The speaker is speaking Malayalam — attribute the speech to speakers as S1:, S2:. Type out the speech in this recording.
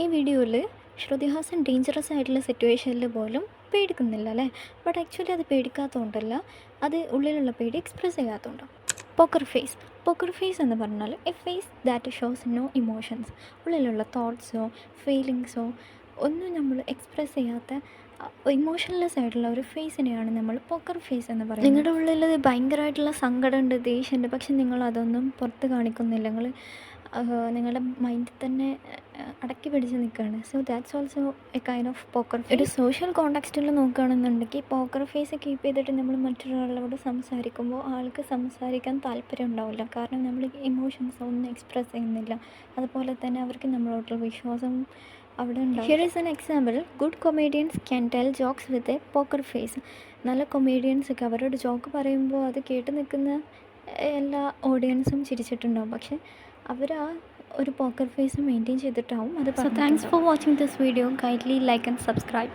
S1: ഈ വീഡിയോയിൽ ശ്രുതി ഹാസൻ ഡേഞ്ചറസ് ആയിട്ടുള്ള സിറ്റുവേഷനിൽ പോലും പേടിക്കുന്നില്ല അല്ലേ? ബട്ട് ആക്ച്വലി അത് പേടിക്കാത്തതുകൊണ്ടല്ല, അത് ഉള്ളിലുള്ള പേടി എക്സ്പ്രസ് ചെയ്യാത്തതുകൊണ്ടാണ്. പോക്കർ ഫേസ് എന്ന് പറഞ്ഞാൽ a face that shows no emotions. ഉള്ളിലുള്ള തോട്ട്സോ ഫീലിങ്സോ ഒന്നും നമ്മൾ എക്സ്പ്രസ് ചെയ്യാത്ത ഇമോഷൻലെസ് ആയിട്ടുള്ള ഒരു ഫേസിനെയാണ് നമ്മൾ പോക്കർ ഫേസ് എന്ന് പറയുന്നത്. നിങ്ങളുടെ ഉള്ളിൽ ഭയങ്കരമായിട്ടുള്ള സങ്കടമുണ്ട്, ദേഷ്യമുണ്ട്, പക്ഷെ നിങ്ങൾ അതൊന്നും പുറത്ത് കാണിക്കുന്നില്ല. നിങ്ങളുടെ മൈൻഡിൽ തന്നെ അടക്കി പിടിച്ച് നിൽക്കുകയാണ്. So that's also a kind of poker face. ഒരു സോഷ്യൽ കോണ്ടാക്സ്റ്റിൽ നോക്കുകയാണെന്നുണ്ടെങ്കിൽ പോക്കർ ഫേസ് കീപ്പ് ചെയ്തിട്ട് നമ്മൾ മറ്റൊരാളോട് സംസാരിക്കുമ്പോൾ ആൾക്ക് സംസാരിക്കാൻ താല്പര്യം ഉണ്ടാവില്ല. കാരണം നമ്മൾ ഇമോഷൻസ് ഒന്നും എക്സ്പ്രസ് ചെയ്യുന്നില്ല. അതുപോലെ തന്നെ അവർക്ക് നമ്മളോട്ടുള്ള വിശ്വാസം അവിടെ ഉണ്ടാവും. Here is an example. Good comedians can tell jokes with a poker face. നല്ല കൊമേഡിയൻസൊക്കെ അവരുടെ ജോക്ക് പറയുമ്പോൾ അത് കേട്ട് നിൽക്കുന്ന എല്ലാ ഓഡിയൻസും ചിരിച്ചിട്ടുണ്ടാവും. പക്ഷെ അവർ ആ ഒരു പോക്കർ ഫേസ് മെയിൻറ്റെയിൻ ചെയ്തിട്ടാവും അത്. So thanks for watching this video. Kindly like and subscribe.